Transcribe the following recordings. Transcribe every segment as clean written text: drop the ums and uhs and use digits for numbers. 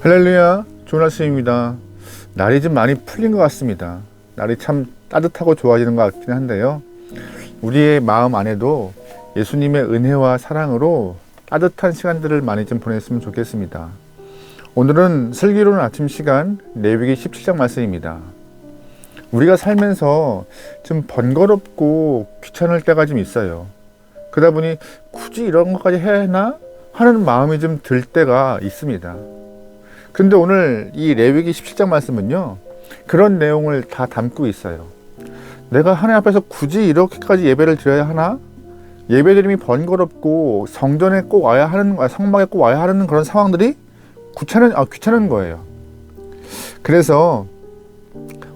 할렐루야, 좋은 아침입니다. 날이 좀 많이 풀린 것 같습니다. 날이 참 따뜻하고 좋아지는 것 같긴 한데요. 우리의 마음 안에도 예수님의 은혜와 사랑으로 따뜻한 시간들을 많이 좀 보냈으면 좋겠습니다. 오늘은 슬기로운 아침 시간 레위기 17장 말씀입니다. 우리가 살면서 좀 번거롭고 귀찮을 때가 좀 있어요. 그러다 보니 굳이 이런 것까지 해야 하나 하는 마음이 좀 들 때가 있습니다. 근데 오늘 이 레위기 17장 말씀은요, 그런 내용을 다 담고 있어요. 내가 하나님 앞에서 굳이 이렇게까지 예배를 드려야 하나? 예배드림이 번거롭고 성전에 꼭 와야 하는, 성막에 꼭 와야 하는 그런 상황들이 귀찮은 거예요. 그래서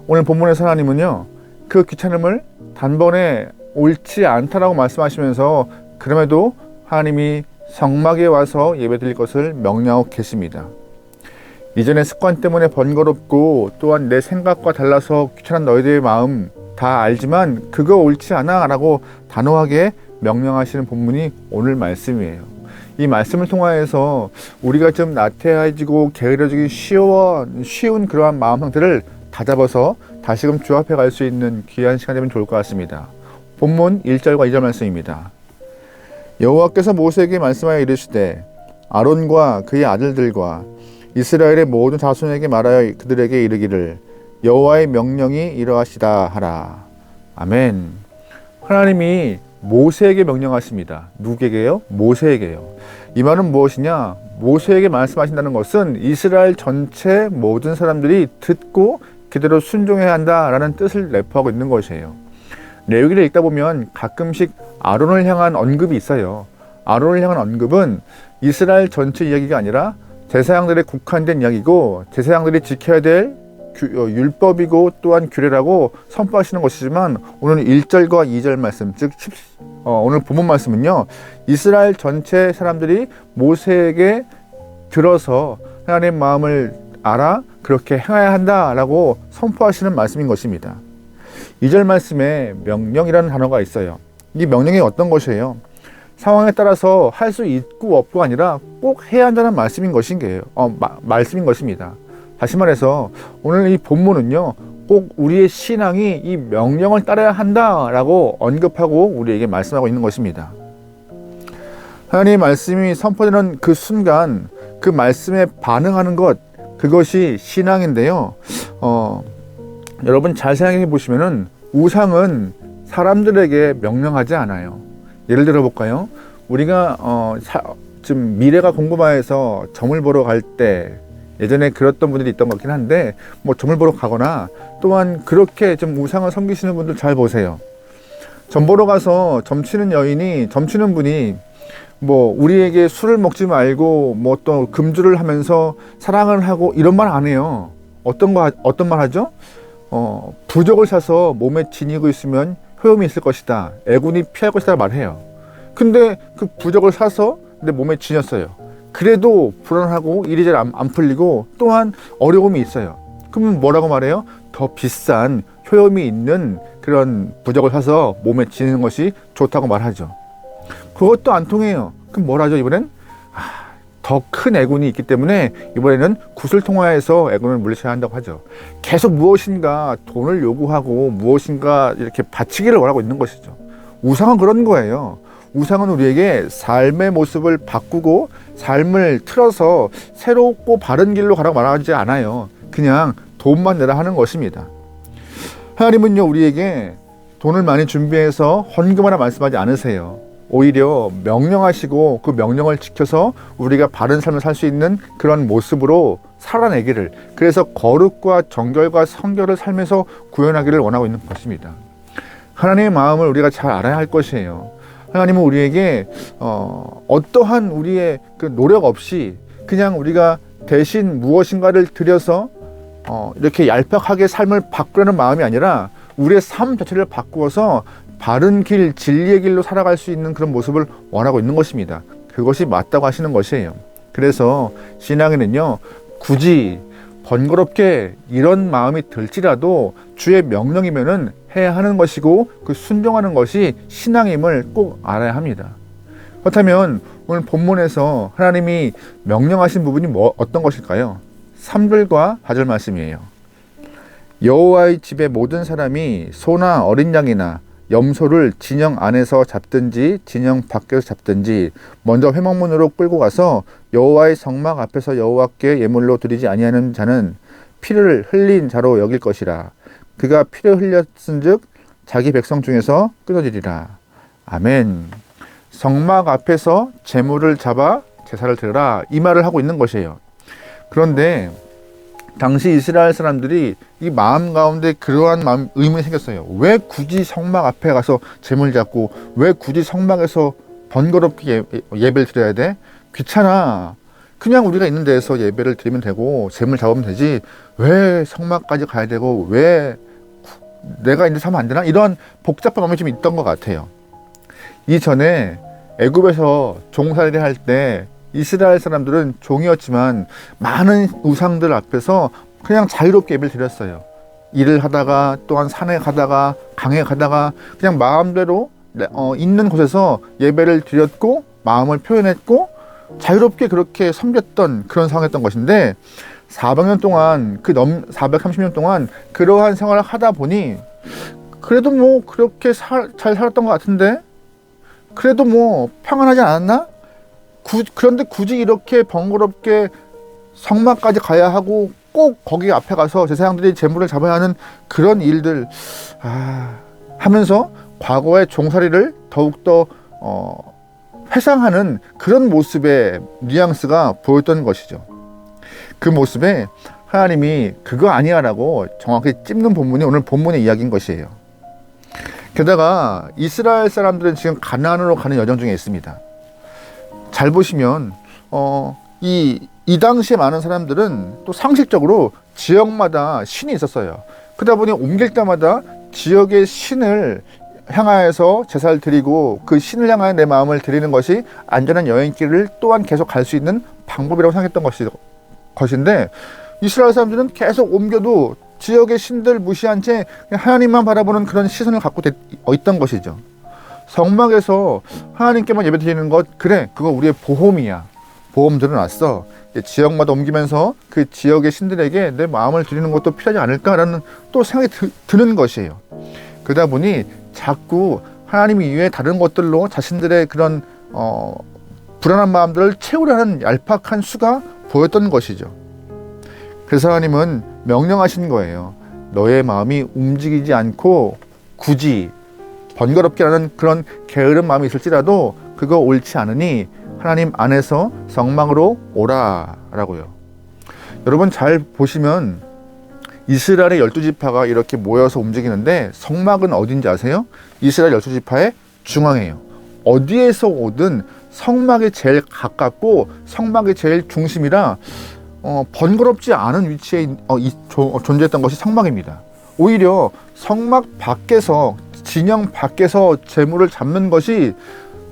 오늘 본문에서 하나님은요, 그 귀찮음을 단번에 옳지 않다라고 말씀하시면서 그럼에도 하나님이 성막에 와서 예배드릴 것을 명령하고 계십니다. 이전의 습관 때문에 번거롭고 또한 내 생각과 달라서 귀찮은 너희들의 마음 다 알지만 그거 옳지 않아 라고 단호하게 명령하시는 본문이 오늘 말씀이에요. 이 말씀을 통하여서 우리가 좀 나태해지고 게으러지기 쉬운 그러한 마음 상태를 다잡아서 다시금 조합해 갈 수 있는 귀한 시간이 되면 좋을 것 같습니다. 본문 1절과 2절 말씀입니다. 여호와께서 모세에게 말씀하여 이르시되 아론과 그의 아들들과 이스라엘의 모든 자손에게 말하여 그들에게 이르기를 여호와의 명령이 이러하시다 하라. 아멘. 하나님이 모세에게 명령하십니다. 누구에게요? 모세에게요. 이 말은 무엇이냐? 모세에게 말씀하신다는 것은 이스라엘 전체 모든 사람들이 듣고 그대로 순종해야 한다라는 뜻을 내포하고 있는 것이에요. 레위기를 읽다 보면 가끔씩 아론을 향한 언급이 있어요. 아론을 향한 언급은 이스라엘 전체 이야기가 아니라 제사장들의 국한된 이야기고 제사장들이 지켜야 될 율법이고 또한 규례라고 선포하시는 것이지만 오늘 1절과 2절 말씀, 즉 오늘 본문 말씀은요, 이스라엘 전체 사람들이 모세에게 들어서 하나님의 마음을 알아 그렇게 행해야 한다라고 선포하시는 말씀인 것입니다. 2절 말씀에 명령이라는 단어가 있어요. 이 명령이 어떤 것이에요? 상황에 따라서 할 수 있고 없고가 아니라 꼭 해야 한다는 말씀인 것입니다. 다시 말해서 오늘 이 본문은요, 꼭 우리의 신앙이 이 명령을 따라야 한다라고 언급하고 우리에게 말씀하고 있는 것입니다. 하나님의 말씀이 선포되는 그 순간 그 말씀에 반응하는 것, 그것이 신앙인데요. 여러분 잘 생각해 보시면은 우상은 사람들에게 명령하지 않아요. 예를 들어 볼까요? 우리가 좀 미래가 궁금해서 점을 보러 갈 때 예전에 그랬던 분들이 있던 것 같긴 한데 뭐 점을 보러 가거나 또한 그렇게 좀 우상을 섬기시는 분들 잘 보세요. 점 보러 가서 점치는 분이 뭐 우리에게 술을 먹지 말고 뭐 또 금주를 하면서 사랑을 하고 이런 말 안 해요. 어떤 말 하죠? 부적을 사서 몸에 지니고 있으면 효험이 있을 것이다. 애군이 피할 것이다 말해요. 근데 그 부적을 사서 내 몸에 지녔어요. 그래도 불안하고 이리저리 안 풀리고 또한 어려움이 있어요. 그러면 뭐라고 말해요? 더 비싼 효험이 있는 그런 부적을 사서 몸에 지니는 것이 좋다고 말하죠. 그것도 안 통해요. 그럼 뭘 하죠 이번엔? 더 큰 애군이 있기 때문에 이번에는 굿을 통하여서 애군을 물리쳐야 한다고 하죠. 계속 무엇인가 돈을 요구하고 무엇인가 이렇게 바치기를 원하고 있는 것이죠. 우상은 그런 거예요. 우상은 우리에게 삶의 모습을 바꾸고 삶을 틀어서 새롭고 바른 길로 가라고 말하지 않아요. 그냥 돈만 내라 하는 것입니다. 하나님은요, 우리에게 돈을 많이 준비해서 헌금하라 말씀하지 않으세요. 오히려 명령하시고 그 명령을 지켜서 우리가 바른 삶을 살 수 있는 그런 모습으로 살아내기를, 그래서 거룩과 정결과 성결을 삶에서 구현하기를 원하고 있는 것입니다. 하나님의 마음을 우리가 잘 알아야 할 것이에요. 하나님은 우리에게 어떠한 우리의 그 노력 없이 그냥 우리가 대신 무엇인가를 드려서 이렇게 얄팍하게 삶을 바꾸려는 마음이 아니라 우리의 삶 자체를 바꾸어서 바른 길, 진리의 길로 살아갈 수 있는 그런 모습을 원하고 있는 것입니다. 그것이 맞다고 하시는 것이에요. 그래서 신앙에는요, 굳이 번거롭게 이런 마음이 들지라도 주의 명령이면은 해야 하는 것이고 그 순종하는 것이 신앙임을 꼭 알아야 합니다. 그렇다면 오늘 본문에서 하나님이 명령하신 부분이 어떤 것일까요? 3절과 4절 말씀이에요. 여호와의 집의 모든 사람이 소나 어린 양이나 염소를 진영 안에서 잡든지 진영 밖에서 잡든지 먼저 회막문으로 끌고 가서 여호와의 성막 앞에서 여호와께 예물로 드리지 아니하는 자는 피를 흘린 자로 여길 것이라. 그가 피를 흘렸은즉 자기 백성 중에서 끊어지리라. 아멘. 성막 앞에서 제물을 잡아 제사를 드려라, 이 말을 하고 있는 것이에요. 그런데 당시 이스라엘 사람들이 이 마음 가운데 그러한 의문이 생겼어요. 왜 굳이 성막 앞에 가서 제물 잡고, 왜 굳이 성막에서 번거롭게 예배를 드려야 돼? 귀찮아. 그냥 우리가 있는 데에서 예배를 드리면 되고 제물 잡으면 되지, 왜 성막까지 가야 되고, 왜 내가 있는 데서 하면 안 되나? 이런 복잡한 마음이 좀 있던 것 같아요. 이전에 애굽에서 종살이를 할 때 이스라엘 사람들은 종이었지만 많은 우상들 앞에서 그냥 자유롭게 예배를 드렸어요. 일을 하다가 또한 산에 가다가 강에 가다가 그냥 마음대로 있는 곳에서 예배를 드렸고 마음을 표현했고 자유롭게 그렇게 섬겼던 그런 상황이었던 것인데, 400년 동안 430년 동안 그러한 생활을 하다 보니 그래도 뭐 그렇게 잘 살았던 것 같은데, 그래도 뭐 평안하지 않았나? 그런데 굳이 이렇게 번거롭게 성막까지 가야 하고 꼭 거기 앞에 가서 제사장들이 제물을 잡아야 하는 그런 일들 하면서 과거의 종살이를 더욱더 회상하는 그런 모습의 뉘앙스가 보였던 것이죠. 그 모습에 하나님이 그거 아니야 라고 정확히 찝는 본문이 오늘 본문의 이야기인 것이에요. 게다가 이스라엘 사람들은 지금 가나안으로 가는 여정 중에 있습니다. 잘 보시면 이 당시에 많은 사람들은 또 상식적으로 지역마다 신이 있었어요. 그러다 보니 옮길 때마다 지역의 신을 향하여서 제사를 드리고 그 신을 향하여 내 마음을 드리는 것이 안전한 여행길을 또한 계속 갈 수 있는 방법이라고 생각했던 것인데, 이스라엘 사람들은 계속 옮겨도 지역의 신들 무시한 채 하나님만 바라보는 그런 시선을 갖고 있던 것이죠. 성막에서 하나님께만 예배 드리는 것, 그래, 그거 우리의 보험이야. 보험 들어놨어. 지역마다 옮기면서 그 지역의 신들에게 내 마음을 드리는 것도 필요하지 않을까라는 또 생각이 드는 것이에요. 그러다 보니 자꾸 하나님 이외에 다른 것들로 자신들의 그런 불안한 마음들을 채우려는 얄팍한 수가 보였던 것이죠. 그래서 하나님은 명령하신 거예요. 너의 마음이 움직이지 않고 굳이 번거롭게 하는 그런 게으른 마음이 있을지라도 그거 옳지 않으니 하나님 안에서 성막으로 오라 라고요. 여러분 잘 보시면 이스라엘의 12지파가 이렇게 모여서 움직이는데, 성막은 어딘지 아세요? 이스라엘 12지파의 중앙이에요. 어디에서 오든 성막이 제일 가깝고 성막이 제일 중심이라 번거롭지 않은 위치에 존재했던 것이 성막입니다. 오히려 성막 밖에서, 진영 밖에서 제물을 잡는 것이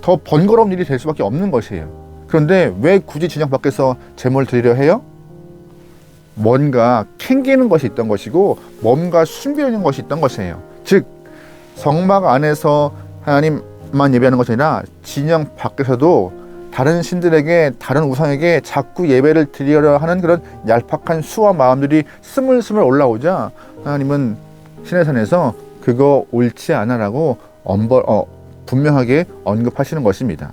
더 번거로운 일이 될 수밖에 없는 것이에요. 그런데 왜 굳이 진영 밖에서 제물을 드리려 해요? 뭔가 캥기는 것이 있던 것이고 뭔가 숨겨있는 것이 있던 것이에요. 즉 성막 안에서 하나님만 예배하는 것이 아니라 진영 밖에서도 다른 신들에게, 다른 우상에게 자꾸 예배를 드리려 하는 그런 얄팍한 수와 마음들이 스물스물 올라오자 하나님은 시내산에서 그거 옳지 않아라고 분명하게 언급하시는 것입니다.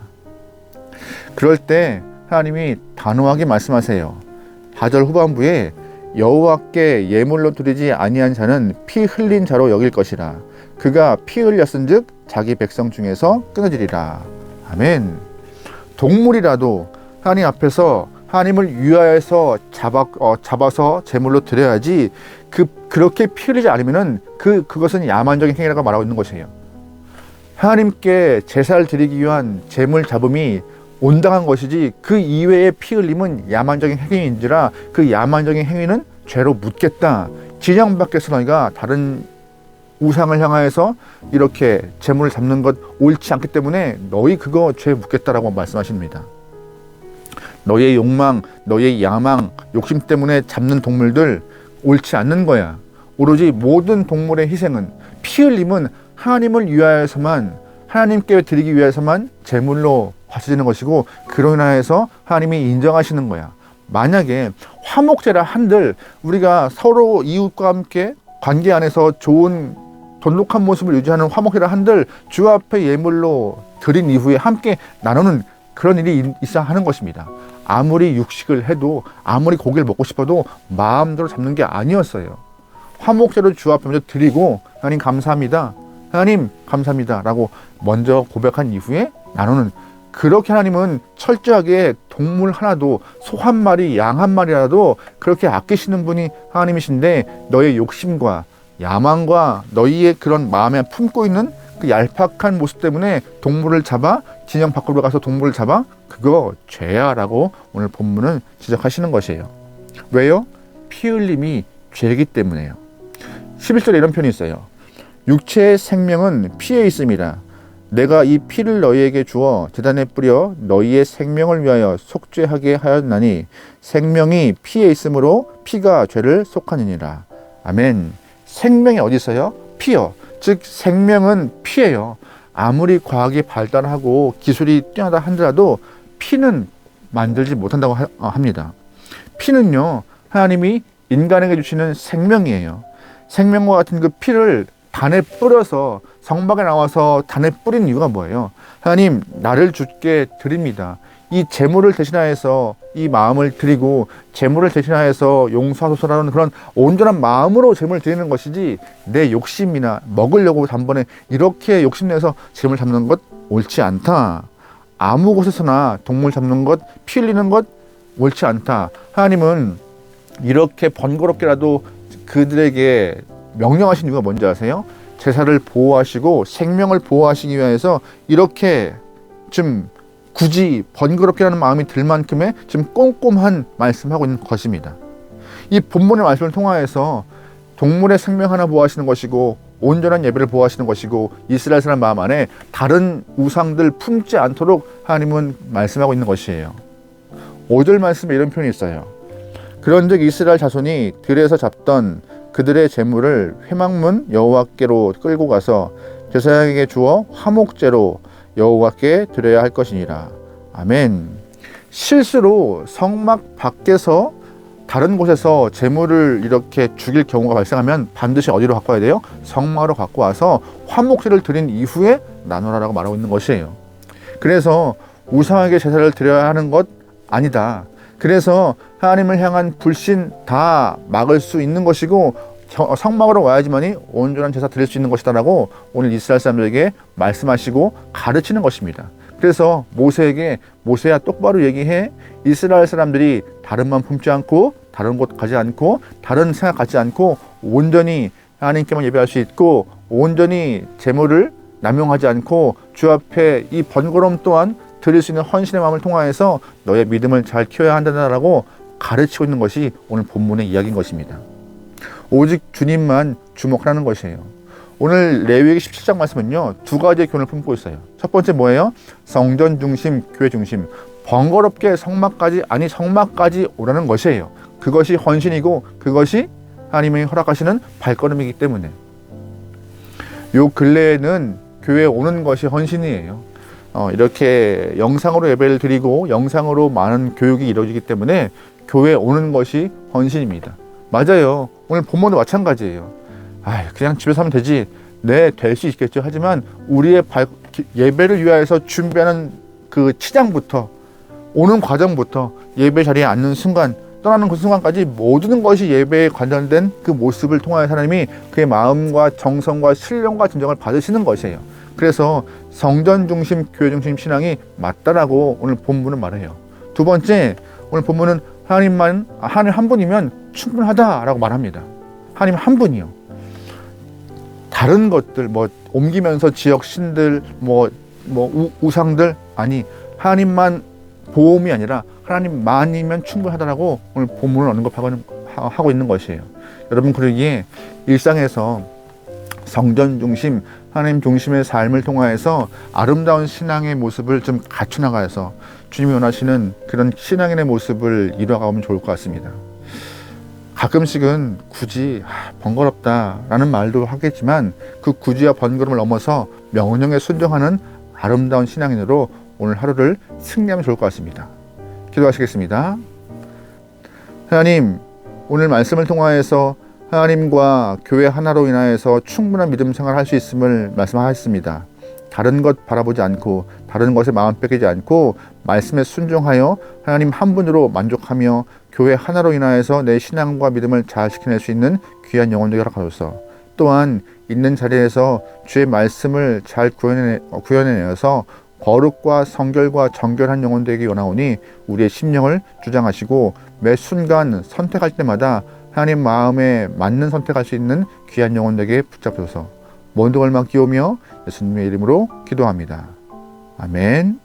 그럴 때 하나님이 단호하게 말씀하세요. 4절 후반부에 여호와께 예물로 드리지 아니한 자는 피 흘린 자로 여길 것이라. 그가 피 흘렸은즉 자기 백성 중에서 끊어지리라. 아멘. 동물이라도 하나님 앞에서 하나님을 위하여서 잡아서 제물로 드려야지, 그렇게 피 흘리지 않으면은 그것은 야만적인 행위라고 말하고 있는 것이에요. 하나님께 제사를 드리기 위한 제물 잡음이 온당한 것이지 그 이외의 피 흘림은 야만적인 행위인지라 그 야만적인 행위는 죄로 묻겠다. 진영 밖에서 너희가 다른 우상을 향하여서 이렇게 제물을 잡는 것 옳지 않기 때문에 너희 그거 죄 묻겠다라고 말씀하십니다. 너희의 욕망, 너희의 야망, 욕심 때문에 잡는 동물들 옳지 않는 거야. 오로지 모든 동물의 희생은, 피 흘림은 하나님을 위하여서만, 하나님께 드리기 위해서만 제물로 바쳐지는 것이고, 그로 인하여서 하나님이 인정하시는 거야. 만약에 화목제라 한들 우리가 서로 이웃과 함께 관계 안에서 좋은 돈독한 모습을 유지하는 화목제라 한들 주 앞에 예물로 드린 이후에 함께 나누는 그런 일이 있어야 하는 것입니다. 아무리 육식을 해도 아무리 고기를 먹고 싶어도 마음대로 잡는 게 아니었어요. 화목제로 주 앞에 먼저 드리고 하나님 감사합니다. 하나님 감사합니다 라고 먼저 고백한 이후에 나누는, 그렇게 하나님은 철저하게 동물 하나도, 소 한 마리, 양 한 마리라도 그렇게 아끼시는 분이 하나님이신데 너의 욕심과 야망과 너희의 그런 마음에 품고 있는 그 얄팍한 모습 때문에 동물을 잡아 진영 밖으로 가서 동물을 잡아 그거 죄야 라고 오늘 본문은 지적하시는 것이에요. 왜요? 피 흘림이 죄이기 때문에요. 11절에 이런 표현이 있어요. 육체의 생명은 피에 있음이라. 내가 이 피를 너희에게 주어 제단에 뿌려 너희의 생명을 위하여 속죄하게 하였나니 생명이 피에 있으므로 피가 죄를 속하느니라. 아멘. 생명이 어디 있어요? 피요. 즉 생명은 피예요. 아무리 과학이 발달하고 기술이 뛰어나다 하더라도 피는 만들지 못한다고 합니다. 피는요, 하나님이 인간에게 주시는 생명이에요. 생명과 같은 그 피를 단에 뿌려서 성막에 나와서 단에 뿌린 이유가 뭐예요? 하나님, 나를 주께 드립니다. 이 제물을 대신하여서 이 마음을 드리고 제물을 대신하여서 용서하소서라는 그런 온전한 마음으로 제물을 드리는 것이지 내 욕심이나 먹으려고 단번에 이렇게 욕심내서 제물 잡는 것 옳지 않다. 아무 곳에서나 동물 잡는 것, 피 흘리는 것 옳지 않다. 하나님은 이렇게 번거롭게라도 그들에게 명령하신 이유가 뭔지 아세요? 제사를 보호하시고 생명을 보호하시기 위해서 이렇게 좀 굳이 번거롭게라는 마음이 들 만큼의 좀 꼼꼼한 말씀하고 있는 것입니다. 이 본문의 말씀을 통하여서 동물의 생명 하나 보호하시는 것이고 온전한 예배를 보호하시는 것이고 이스라엘 사람 마음 안에 다른 우상들 품지 않도록 하나님은 말씀하고 있는 것이에요. 5절 말씀에 이런 표현이 있어요. 그런즉 이스라엘 자손이 들에서 잡던 그들의 재물을 회막문 여호와께로 끌고 가서 제사장에게 주어 화목제로 여호와께 드려야 할 것이니라. 아멘. 실수로 성막 밖에서 다른 곳에서 재물을 이렇게 죽일 경우가 발생하면 반드시 어디로 갖고 와야 돼요? 성막으로 갖고 와서 화목제를 드린 이후에 나누라라고 말하고 있는 것이에요. 그래서 우상에게 제사를 드려야 하는 것 아니다. 그래서 하나님을 향한 불신 다 막을 수 있는 것이고 성막으로 와야지만이 온전한 제사 드릴 수 있는 것이다라고 오늘 이스라엘 사람들에게 말씀하시고 가르치는 것입니다. 그래서 모세에게 모세야 똑바로 얘기해. 이스라엘 사람들이 다른 마음 품지 않고 다른 곳 가지 않고 다른 생각 갖지 않고 온전히 하나님께만 예배할 수 있고 온전히 제물을 남용하지 않고 주 앞에 이 번거로움 또한 드릴 수 있는 헌신의 마음을 통하여서 너의 믿음을 잘 키워야 한다라고 가르치고 있는 것이 오늘 본문의 이야기인 것입니다. 오직 주님만 주목하는 것이에요. 오늘 레위기 17장 말씀은요, 두 가지의 교훈을 품고 있어요. 첫 번째 뭐예요? 성전 중심, 교회 중심. 번거롭게 성막까지 오라는 것이에요. 그것이 헌신이고 그것이 하나님이 허락하시는 발걸음이기 때문에. 요 근래에는 교회에 오는 것이 헌신이에요. 이렇게 영상으로 예배를 드리고 영상으로 많은 교육이 이루어지기 때문에 교회에 오는 것이 헌신입니다. 맞아요. 오늘 본문도 마찬가지예요. 그냥 집에서 하면 되지. 네, 될 수 있겠죠. 하지만 우리의 예배를 위하여서 준비하는 그 치장부터 오는 과정부터 예배 자리에 앉는 순간 떠나는 그 순간까지 모든 것이 예배에 관련된 그 모습을 통하여 하나님이 그의 마음과 정성과 신령과 진정을 받으시는 것이에요. 그래서 성전 중심, 교회 중심 신앙이 맞다라고 오늘 본문은 말해요. 두 번째, 오늘 본문은 하나님 한 분이면 충분하다라고 말합니다. 하나님 한 분이요. 다른 것들, 옮기면서 지역 신들, 우상들, 아니, 하나님만 보험이 아니라 하나님만이면 충분하다라고 오늘 본문을 언급하고 있는 것이에요. 여러분, 그러기에 일상에서 성전 중심, 하나님 중심의 삶을 통하여서 아름다운 신앙의 모습을 좀 갖춰나가서 주님이 원하시는 그런 신앙인의 모습을 이뤄가면 좋을 것 같습니다. 가끔씩은 굳이 번거롭다라는 말도 하겠지만 그 굳이와 번거로움을 넘어서 명령에 순종하는 아름다운 신앙인으로 오늘 하루를 승리하면 좋을 것 같습니다. 기도하시겠습니다. 하나님, 오늘 말씀을 통하여서 하나님과 교회 하나로 인하여서 충분한 믿음 생활을 할 수 있음을 말씀하셨습니다. 다른 것 바라보지 않고 다른 것에 마음 뺏기지 않고 말씀에 순종하여 하나님 한 분으로 만족하며 교회 하나로 인하여서 내 신앙과 믿음을 잘 지켜낼 수 있는 귀한 영혼들이 허락하소서. 또한 있는 자리에서 주의 말씀을 잘 구현해내어서 거룩과 성결과 정결한 영혼 되기 원하오니 우리의 심령을 주장하시고 매 순간 선택할 때마다 하나님 마음에 맞는 선택할 수 있는 귀한 영혼 되게 붙잡소서. 모든 걸 맡기오며 예수님의 이름으로 기도합니다. 아멘.